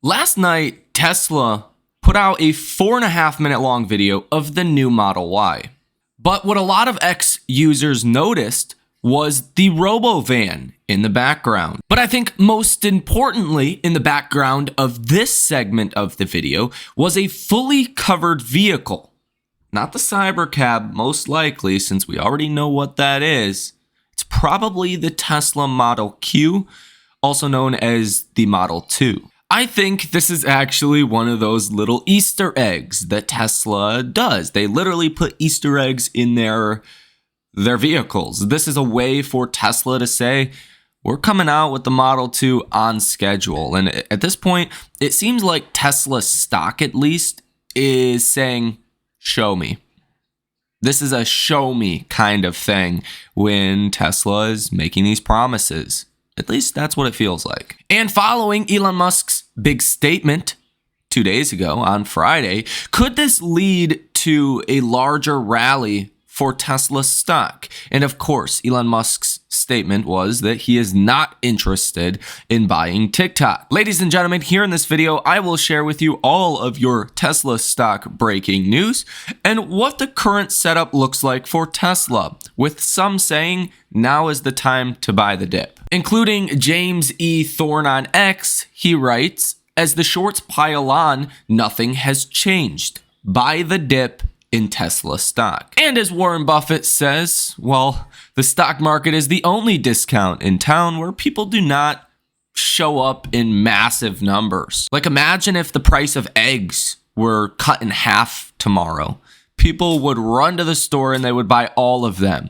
Last night, Tesla put out a 4.5-minute long video of the new Model Y. But what a lot of X users noticed was the robo-van in the background. But I think most importantly, in the background of this segment of the video was a fully covered vehicle. Not the Cybercab, most likely, since we already know what that is. It's probably the Tesla Model Q, also known as the Model 2. I think this is actually one of those little Easter eggs that Tesla does. They literally put Easter eggs in their vehicles. This is a way for Tesla to say, we're coming out with the Model 2 on schedule. And at this point, it seems like Tesla stock, at least, is saying, show me. This is a show me kind of thing when Tesla is making these promises. At least that's what it feels like. And following Elon Musk's big statement 2 days ago on Friday, could this lead to a larger rally for Tesla stock? And of course, Elon Musk's statement was that he is not interested in buying TikTok. Ladies and gentlemen, here in this video, I will share with you all of your Tesla stock breaking news and what the current setup looks like for Tesla, with some saying now is the time to buy the dip. Including James E. Thorne on X, he writes, as the shorts pile on, nothing has changed. Buy the dip in Tesla stock. And as Warren Buffett says, well, the stock market is the only discount in town where people do not show up in massive numbers. Like, imagine if the price of eggs were cut in half tomorrow. People would run to the store and they would buy all of them.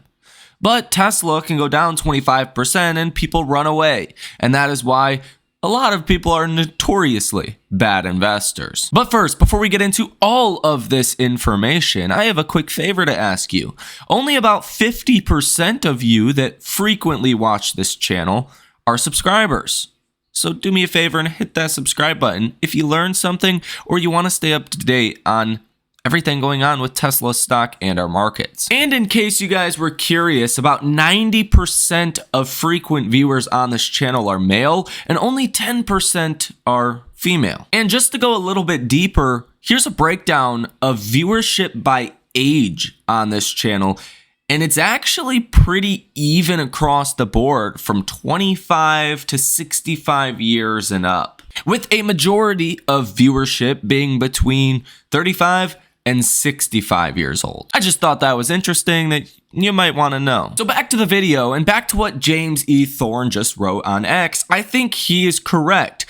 But Tesla can go down 25% and people run away. And that is why a lot of people are notoriously bad investors. But first, before we get into all of this information, I have a quick favor to ask you. Only about 50% of you that frequently watch this channel are subscribers. So do me a favor and hit that subscribe button if you learned something or you want to stay up to date on everything going on with Tesla stock and our markets. And in case you guys were curious, about 90% of frequent viewers on this channel are male and only 10% are female. And just to go a little bit deeper, here's a breakdown of viewership by age on this channel. And it's actually pretty even across the board from 25 to 65 years and up, with a majority of viewership being between 35 and 65 years old. I just thought that was interesting that you might want to know. So back to the video and back to what James E. Thorne just wrote on X. I think he is correct.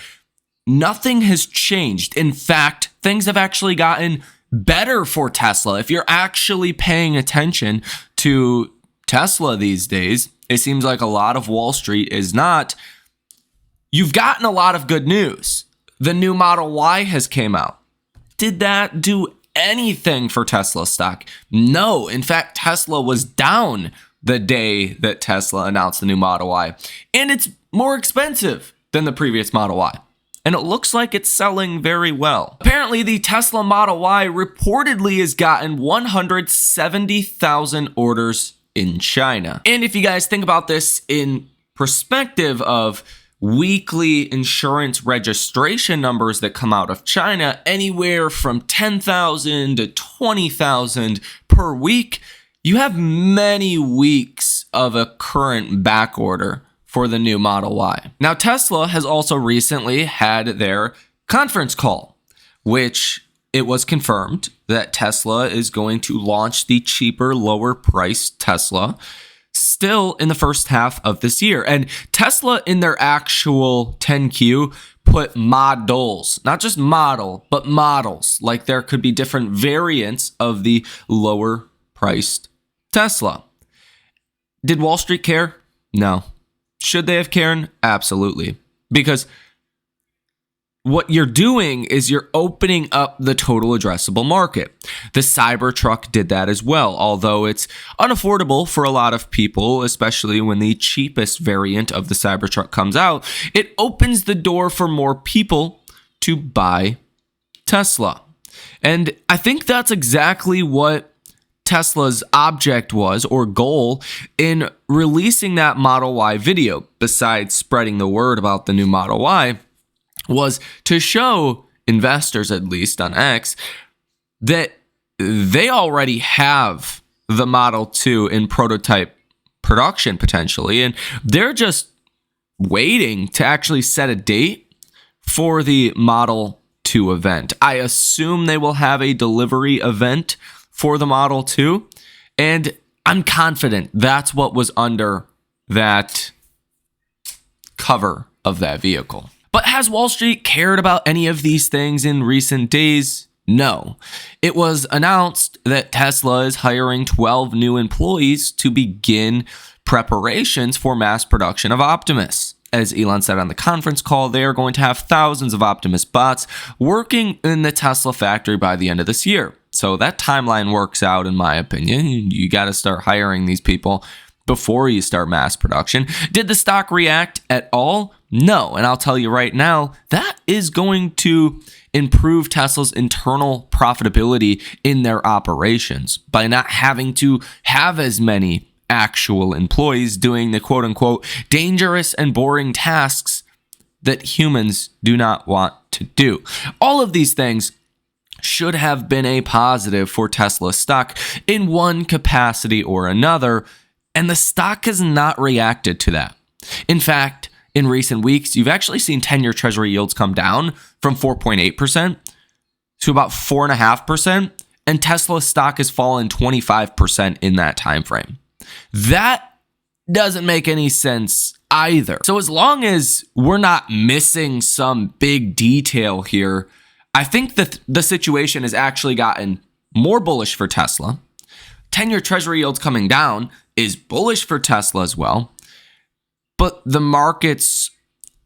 Nothing has changed. In fact, things have actually gotten better for Tesla. If you're actually paying attention to Tesla these days, it seems like a lot of Wall Street is not. You've gotten a lot of good news. The new Model Y has came out. Did that do anything for Tesla stock? No. In fact, Tesla was down the day that Tesla announced the new Model Y. And it's more expensive than the previous Model Y. And it looks like it's selling very well. Apparently, the Tesla Model Y reportedly has gotten 170,000 orders in China. And if you guys think about this in perspective of weekly insurance registration numbers that come out of China, anywhere from 10,000 to 20,000 per week, you have many weeks of a current back order for the new Model Y. Now, Tesla has also recently had their conference call, which it was confirmed that Tesla is going to launch the cheaper, lower priced Tesla still in the first half of this year. And Tesla in their actual 10Q put models, not just model, but models. Like there could be different variants of the lower priced Tesla. Did Wall Street care? No. Should they have cared? Absolutely. Because what you're doing is you're opening up the total addressable market. The Cybertruck did that as well, although it's unaffordable for a lot of people, especially when the cheapest variant of the Cybertruck comes out. It opens the door for more people to buy Tesla. And I think that's exactly what Tesla's object was, or goal, in releasing that Model Y video. Besides spreading the word about the new Model Y, was to show investors, at least on X, that they already have the Model 2 in prototype production potentially, and they're just waiting to actually set a date for the Model 2 event. I assume they will have a delivery event for the Model 2, and I'm confident that's what was under that cover of that vehicle. But has Wall Street cared about any of these things in recent days? No. It was announced that Tesla is hiring 12 new employees to begin preparations for mass production of Optimus. As Elon said on the conference call, they are going to have thousands of Optimus bots working in the Tesla factory by the end of this year. So that timeline works out, in my opinion. You got to start hiring these people before you start mass production. Did the stock react at all? No. And I'll tell you right now, that is going to improve Tesla's internal profitability in their operations by not having to have as many actual employees doing the quote unquote dangerous and boring tasks that humans do not want to do. All of these things should have been a positive for Tesla stock in one capacity or another, and the stock has not reacted to that. In fact, in recent weeks, you've actually seen 10-year Treasury yields come down from 4.8% to about 4.5%, and Tesla stock has fallen 25% in that time frame. That doesn't make any sense either. So as long as we're not missing some big detail here, I think that the situation has actually gotten more bullish for Tesla. 10-year Treasury yields coming down is bullish for Tesla as well. But the market's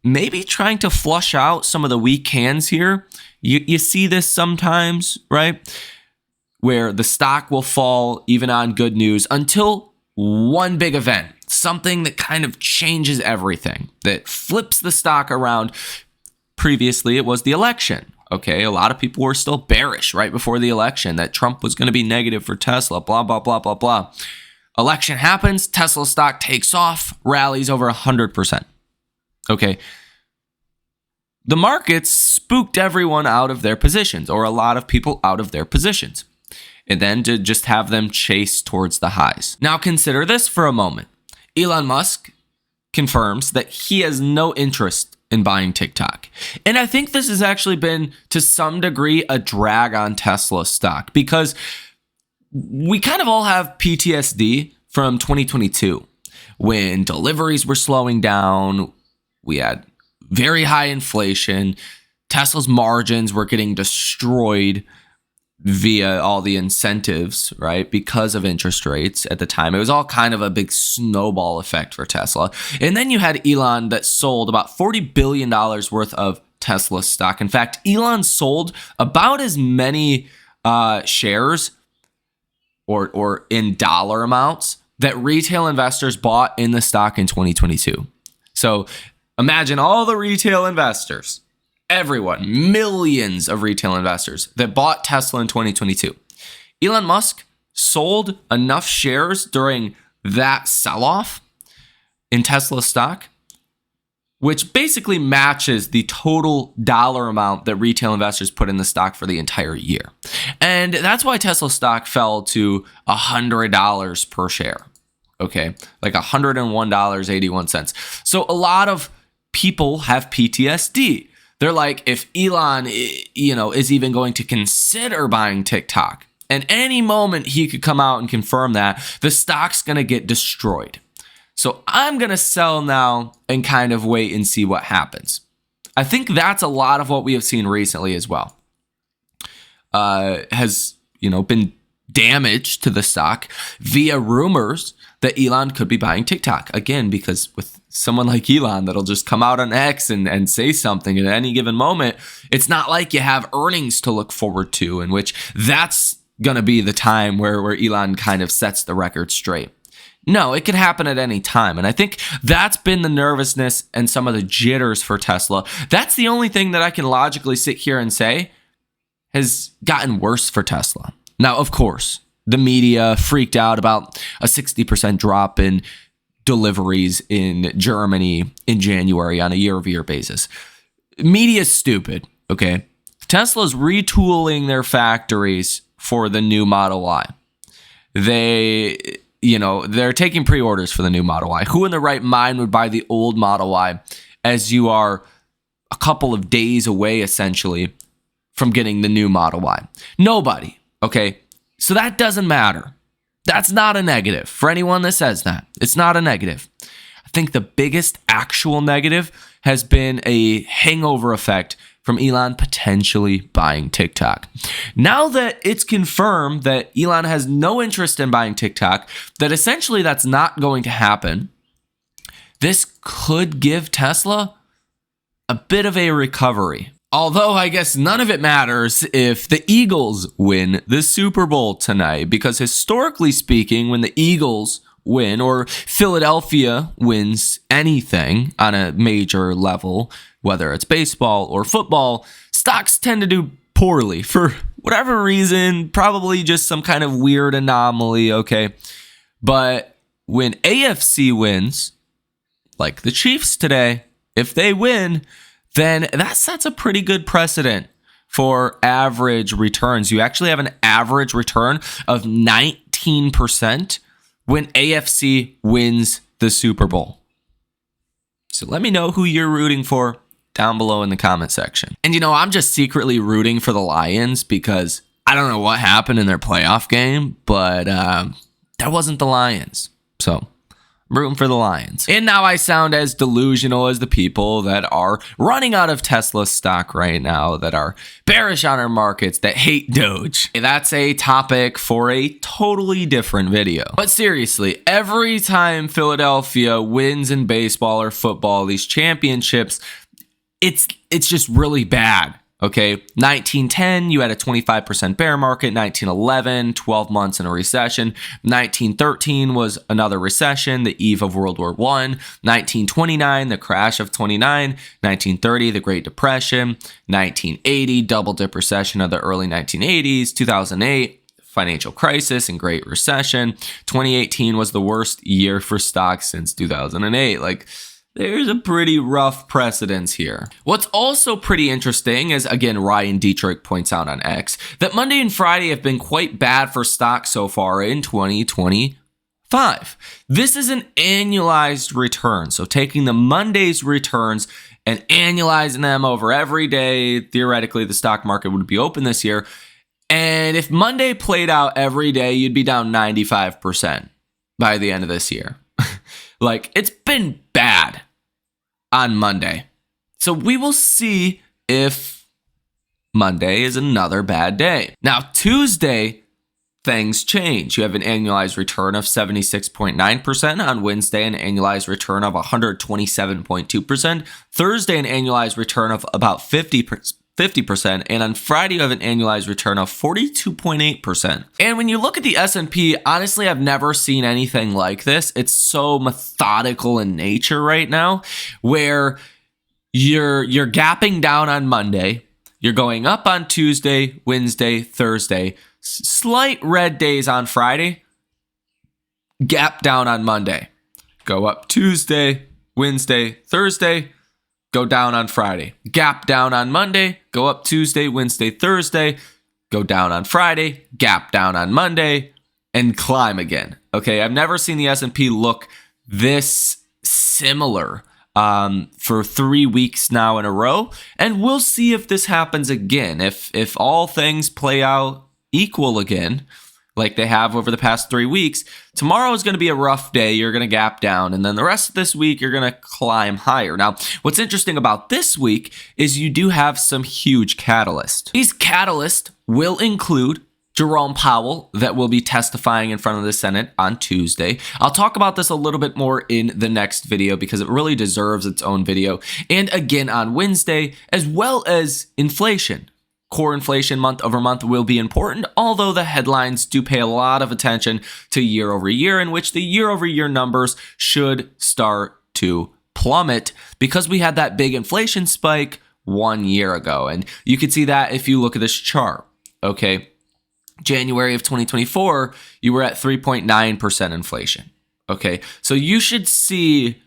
maybe trying to flush out some of the weak hands here. You see this sometimes, right? Where the stock will fall even on good news until one big event, something that kind of changes everything, that flips the stock around. Previously, it was the election. Okay, a lot of people were still bearish right before the election that Trump was going to be negative for Tesla, blah, blah, blah, blah, blah. Election happens, Tesla stock takes off, rallies over 100%. Okay. The markets spooked everyone out of their positions, or a lot of people out of their positions, and then to just have them chase towards the highs. Now consider this for a moment. Elon Musk confirms that he has no interest in buying TikTok. And I think this has actually been, to some degree, a drag on Tesla stock, because we kind of all have PTSD from 2022 when deliveries were slowing down. We had very high inflation. Tesla's margins were getting destroyed via all the incentives, right? Because of interest rates at the time. It was all kind of a big snowball effect for Tesla. And then you had Elon that sold about $40 billion worth of Tesla stock. In fact, Elon sold about as many shares or in dollar amounts that retail investors bought in the stock in 2022. So imagine all the retail investors, everyone, millions of retail investors that bought Tesla in 2022. Elon Musk sold enough shares during that sell-off in Tesla stock, which basically matches the total dollar amount that retail investors put in the stock for the entire year. And that's why Tesla stock fell to $100 per share. Okay, like $101.81. So a lot of people have PTSD. They're like, if Elon, is even going to consider buying TikTok, and any moment he could come out and confirm that, the stock's going to get destroyed. So I'm going to sell now and kind of wait and see what happens. I think that's a lot of what we have seen recently as well. Has, been damage to the stock via rumors that Elon could be buying TikTok. Again, because with someone like Elon that'll just come out on X and say something at any given moment, it's not like you have earnings to look forward to, in which that's going to be the time where Elon kind of sets the record straight. No, it could happen at any time. And I think that's been the nervousness and some of the jitters for Tesla. That's the only thing that I can logically sit here and say has gotten worse for Tesla. Now, of course, the media freaked out about a 60% drop in deliveries in Germany in January on a year-over-year basis. media's stupid, okay? Tesla's retooling their factories for the new Model Y. They're taking pre-orders for the new Model Y. Who in their right mind would buy the old Model Y as you are a couple of days away, essentially, from getting the new Model Y? Nobody, okay? So that doesn't matter. That's not a negative for anyone that says that. It's not a negative. I think the biggest actual negative has been a hangover effect from Elon potentially buying TikTok. Now that it's confirmed that Elon has no interest in buying TikTok, that essentially that's not going to happen, this could give Tesla a bit of a recovery. Although I guess none of it matters if the Eagles win the Super Bowl tonight, because historically speaking, when the Eagles win or Philadelphia wins anything on a major level, whether it's baseball or football, stocks tend to do poorly for whatever reason, probably just some kind of weird anomaly, okay? But when AFC wins, like the Chiefs today, if they win, then that sets a pretty good precedent for average returns. You actually have an average return of 19% when AFC wins the Super Bowl. So let me know who you're rooting for down below in the comment section. And I'm just secretly rooting for the Lions because I don't know what happened in their playoff game, but that wasn't the Lions. So I'm rooting for the Lions. And now I sound as delusional as the people that are running out of Tesla stock right now, that are bearish on our markets, that hate Doge. That's a topic for a totally different video. But seriously, every time Philadelphia wins in baseball or football, these championships, it's just really bad. Okay, 1910, you had a 25% bear market. 1911, 12 months in a recession. 1913 was another recession, the eve of World War I. 1929, the crash of 29. 1930, the Great Depression. 1980, double dip recession of the early 1980s. 2008, financial crisis and Great Recession. 2018 was the worst year for stocks since 2008. There's a pretty rough precedence here. What's also pretty interesting is, again, Ryan Dietrich points out on X, that Monday and Friday have been quite bad for stocks so far in 2025. This is an annualized return. So taking the Monday's returns and annualizing them over every day, theoretically the stock market would be open this year. And if Monday played out every day, you'd be down 95% by the end of this year. It's been bad on Monday. So we will see if Monday is another bad day. Now, Tuesday, things change. You have an annualized return of 76.9%. On Wednesday, an annualized return of 127.2%. Thursday, an annualized return of about 50%, and on Friday you have an annualized return of 42.8%. And when you look at the S&P, honestly, I've never seen anything like this. It's so methodical in nature right now, where you're gapping down on Monday, you're going up on Tuesday, Wednesday, Thursday, slight red days on Friday, gap down on Monday, go up Tuesday, Wednesday, Thursday, go down on Friday. Gap down on Monday, go up Tuesday, Wednesday, Thursday, go down on Friday, gap down on Monday, and climb again. Okay, I've never seen the S&P look this similar for 3 weeks now in a row, and we'll see if this happens again. If all things play out equal again, like they have over the past 3 weeks, tomorrow is going to be a rough day. You're going to gap down. And then the rest of this week, you're going to climb higher. Now, what's interesting about this week is you do have some huge catalysts. These catalysts will include Jerome Powell, that will be testifying in front of the Senate on Tuesday. I'll talk about this a little bit more in the next video because it really deserves its own video. And again on Wednesday, as well as inflation. Core inflation month over month will be important, although the headlines do pay a lot of attention to year over year, in which the year over year numbers should start to plummet because we had that big inflation spike 1 year ago. And you can see that if you look at this chart, okay? January of 2024, you were at 3.9% inflation, okay? So you should see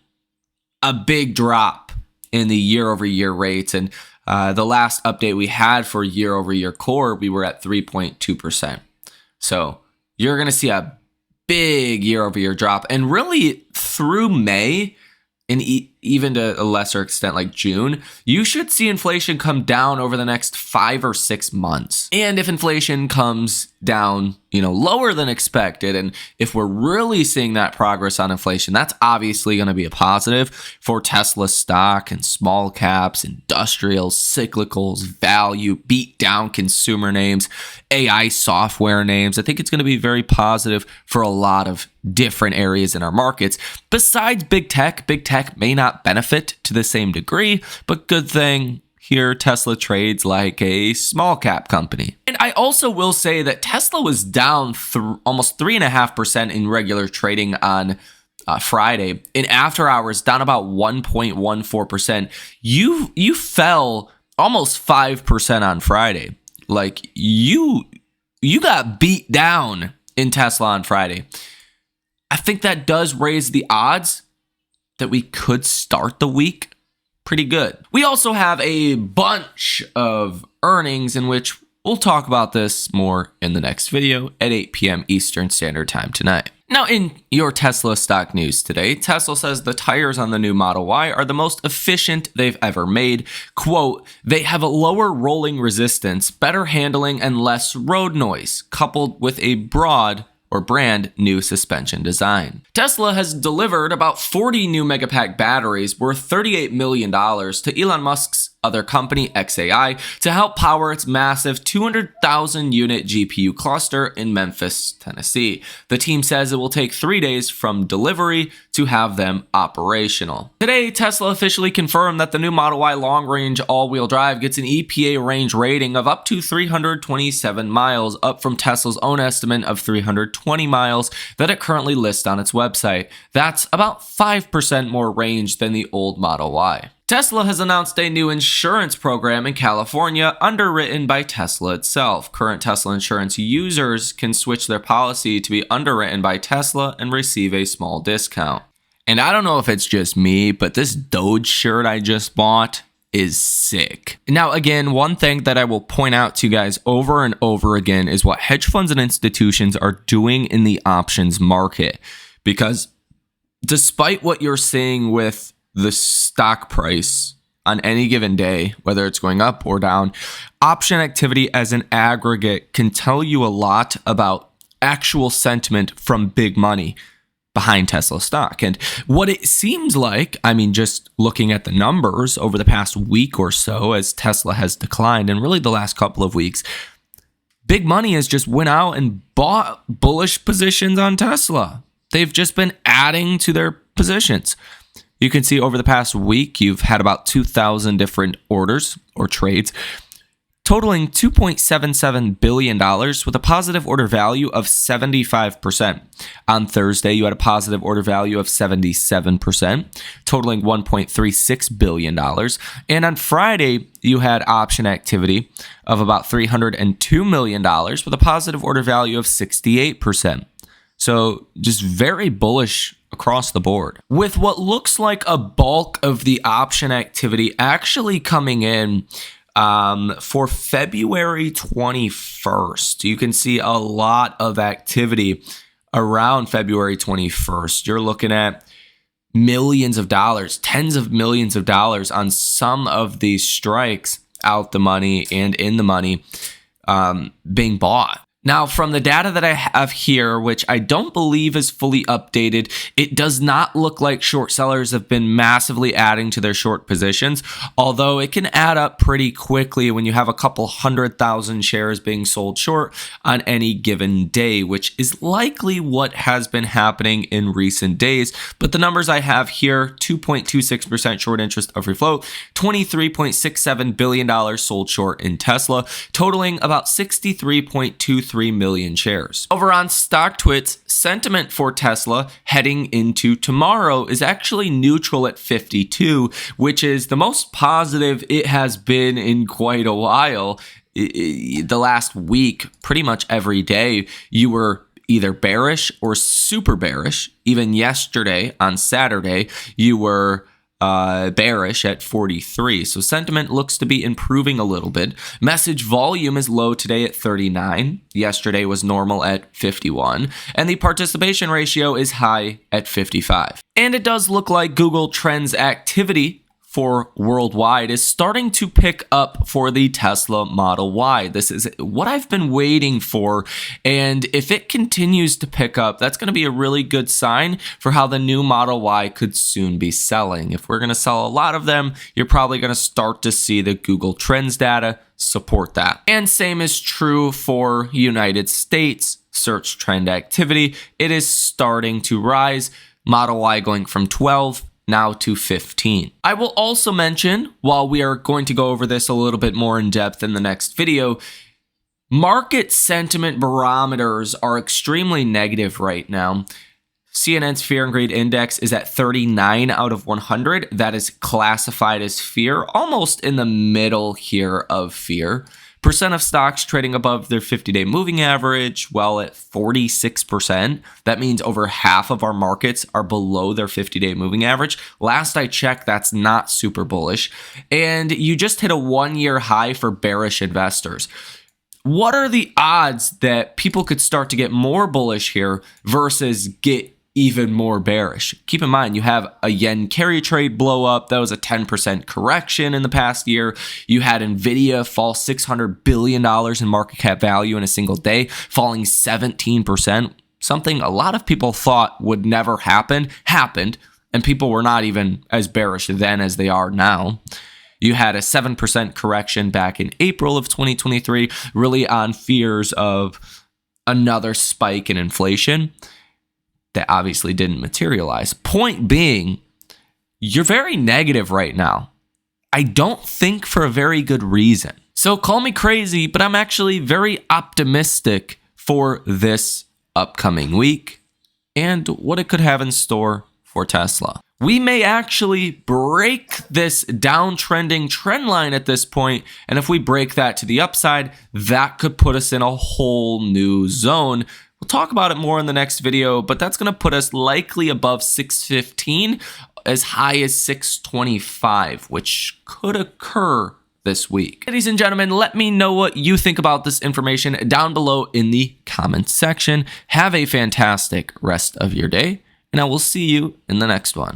a big drop in the year-over-year rates. And the last update we had for year-over-year core, we were at 3.2%. So you're going to see a big year-over-year drop. And really through May, and even to a lesser extent like June, you should see inflation come down over the next 5 or 6 months. And if inflation comes down, lower than expected, and if we're really seeing that progress on inflation, that's obviously going to be a positive for Tesla stock and small caps, industrials, cyclicals, value, beat down consumer names, AI software names. I think it's going to be very positive for a lot of different areas in our markets. Besides big tech may not benefit to the same degree, but good thing here, Tesla trades like a small cap company. And I also will say that Tesla was down almost 3.5% in regular trading on Friday. In after hours, down about 1.14%. You fell almost 5% on Friday. Like you got beat down in Tesla on Friday. I think that does raise the odds that we could start the week pretty good. We also have a bunch of earnings in which we'll talk about this more in the next video at 8 p.m. Eastern Standard Time tonight. Now, in your Tesla stock news today, Tesla says the tires on the new Model Y are the most efficient they've ever made. Quote, they have a lower rolling resistance, better handling, and less road noise, coupled with a brand new suspension design. Tesla has delivered about 40 new Megapack batteries worth $38 million to Elon Musk's other company, XAI, to help power its massive 200,000 unit GPU cluster in Memphis, Tennessee. The team says it will take 3 days from delivery to have them operational. Today, Tesla officially confirmed that the new Model Y long-range all-wheel drive gets an EPA range rating of up to 327 miles, up from Tesla's own estimate of 320 miles that it currently lists on its website. That's about 5% more range than the old Model Y. Tesla has announced a new insurance program in California underwritten by Tesla itself. Current Tesla insurance users can switch their policy to be underwritten by Tesla and receive a small discount. And I don't know if it's just me, but this Doge shirt I just bought is sick. Now, again, one thing that I will point out to you guys over and over again is what hedge funds and institutions are doing in the options market. Because despite what you're seeing with the stock price on any given day, whether it's going up or down, option activity as an aggregate can tell you a lot about actual sentiment from big money behind Tesla stock. And what it seems like, just looking at the numbers over the past week or so as Tesla has declined, and really the last couple of weeks, big money has just went out and bought bullish positions on Tesla. They've just been adding to their positions. You can see over the past week, you've had about 2,000 different orders or trades, totaling $2.77 billion with a positive order value of 75%. On Thursday, you had a positive order value of 77%, totaling $1.36 billion. And on Friday, you had option activity of about $302 million with a positive order value of 68%. So just very bullish across the board, with what looks like a bulk of the option activity actually coming in for February 21st. You can see a lot of activity around February 21st. You're looking at millions of dollars, tens of millions of dollars on some of these strikes out the money and in the money being bought. Now, from the data that I have here, which I don't believe is fully updated, it does not look like short sellers have been massively adding to their short positions, although it can add up pretty quickly when you have a couple 100,000 shares being sold short on any given day, which is likely what has been happening in recent days. But the numbers I have here, 2.26% short interest of free float, $23.67 billion sold short in Tesla, totaling about 63.23 million shares. Over on StockTwits, sentiment for Tesla heading into tomorrow is actually neutral at 52, which is the most positive it has been in quite a while. The last week, pretty much every day, you were either bearish or super bearish. Even yesterday on Saturday, you were bearish at 43. So sentiment looks to be improving a little bit. Message volume is low today at 39. Yesterday was normal at 51. And the participation ratio is high at 55. And it does look like Google Trends activity for worldwide is starting to pick up for the Tesla Model Y. This is what I've been waiting for, and if it continues to pick up, that's going to be a really good sign for how the new Model Y could soon be selling. If we're going to sell a lot of them, you're probably going to start to see the Google Trends data support that. And same is true for United States search trend activity. It is starting to rise. Model Y going from 12 now to 15. I will also mention, while we are going to go over this a little bit more in depth in the next video, market sentiment barometers are extremely negative right now. CNN's Fear and Greed Index is at 39 out of 100. That is classified as fear, almost in the middle here of fear. Percent of stocks trading above their 50-day moving average, well, at 46%. That means over half of our markets are below their 50-day moving average. Last I checked, that's not super bullish. And you just hit a one-year high for bearish investors. What are the odds that people could start to get more bullish here versus get even more bearish? Keep in mind, you have a yen carry trade blow up. That was a 10% correction in the past year. You had Nvidia fall $600 billion in market cap value in a single day, falling 17%. Something a lot of people thought would never happen, happened, and people were not even as bearish then as they are now. You had a 7% correction back in April of 2023, really on fears of another spike in inflation. That obviously didn't materialize. Point being, you're very negative right now. I don't think for a very good reason. So call me crazy, but I'm actually very optimistic for this upcoming week and what it could have in store for Tesla. We may actually break this downtrending trend line at this point, and if we break that to the upside, that could put us in a whole new zone. We'll talk about it more in the next video, but that's going to put us likely above 615, as high as 625, which could occur this week. Ladies and gentlemen, let me know what you think about this information down below in the comments section. Have a fantastic rest of your day, and I will see you in the next one.